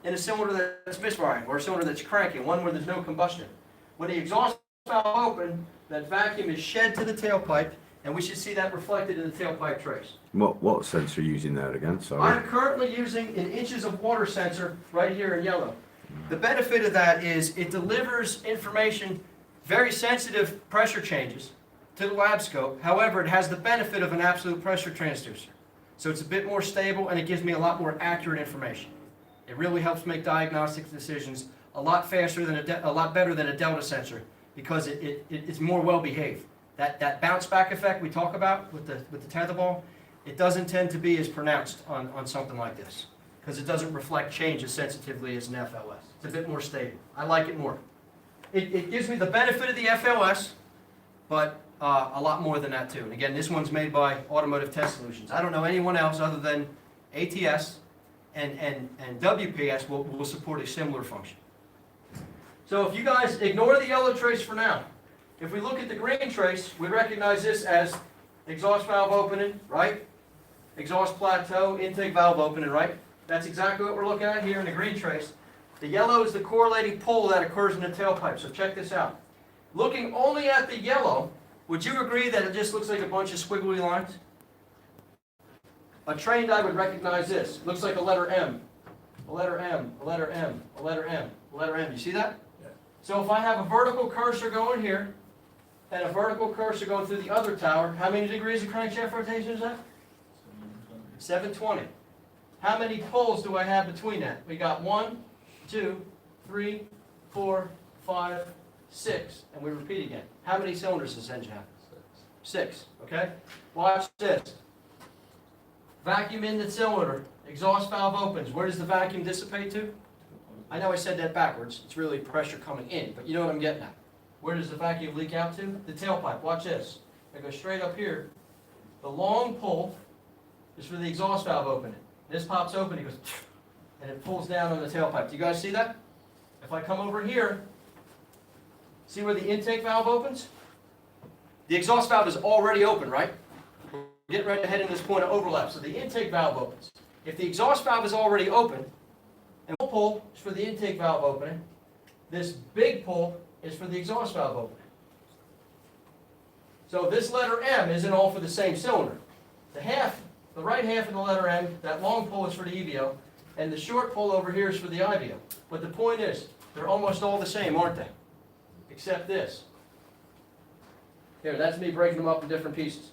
in a cylinder that's misfiring, or a cylinder that's cranking, one where there's no combustion. When the exhaust valve open, that vacuum is shed to the tailpipe, and we should see that reflected in the tailpipe trace. What sensor are you using there again? Sorry. I'm currently using an inches of water sensor right here in yellow. The benefit of that is it delivers information, very sensitive pressure changes, to the lab scope. However, it has the benefit of an absolute pressure transducer. So it's a bit more stable, and it gives me a lot more accurate information. It really helps make diagnostic decisions a lot faster than a lot better than a delta sensor, because it's more well behaved. That bounce back effect we talk about with the tetherball, it doesn't tend to be as pronounced on something like this, because it doesn't reflect change as sensitively as an FLS. It's a bit more stable. I like it more. It gives me the benefit of the FLS, but a lot more than that too. And again, this one's made by Automotive Test Solutions. I don't know anyone else other than ATS and WPS will support a similar function. So if you guys ignore the yellow trace for now, if we look at the green trace, we recognize this as exhaust valve opening, right? Exhaust plateau, intake valve opening, right? That's exactly what we're looking at here in the green trace. The yellow is the correlating pull that occurs in the tailpipe, so check this out. Looking only at the yellow, would you agree that it just looks like a bunch of squiggly lines? A trained eye would recognize this. It looks like a letter M, a letter M, a letter M, a letter M, a letter M. You see that? Yeah. So if I have a vertical cursor going here, and a vertical cursor going through the other tower, how many degrees of crankshaft rotation is that? 720. How many pulls do I have between that? We got 1, 2, 3, 4, 5, 6. And we repeat again. How many cylinders does this engine have? 6. Okay? Watch this. Vacuum in the cylinder. Exhaust valve opens. Where does the vacuum dissipate to? I know I said that backwards. It's really pressure coming in, but you know what I'm getting at. Where does the vacuum leak out to? The tailpipe. Watch this. I go straight up here. The long pull is for the exhaust valve opening. This pops open, it goes, and it pulls down on the tailpipe. Do you guys see that? If I come over here, see where the intake valve opens? The exhaust valve is already open, right? We're getting ready to head in this point of overlap. So the intake valve opens. If the exhaust valve is already open, and the pull is for the intake valve opening, this big pull is for the exhaust valve opening. So this letter M isn't all for the same cylinder. The right half of the letter M, that long pull is for the EVO, and the short pull over here is for the IVO. But the point is, they're almost all the same, aren't they? Except this. Here, that's me breaking them up in different pieces.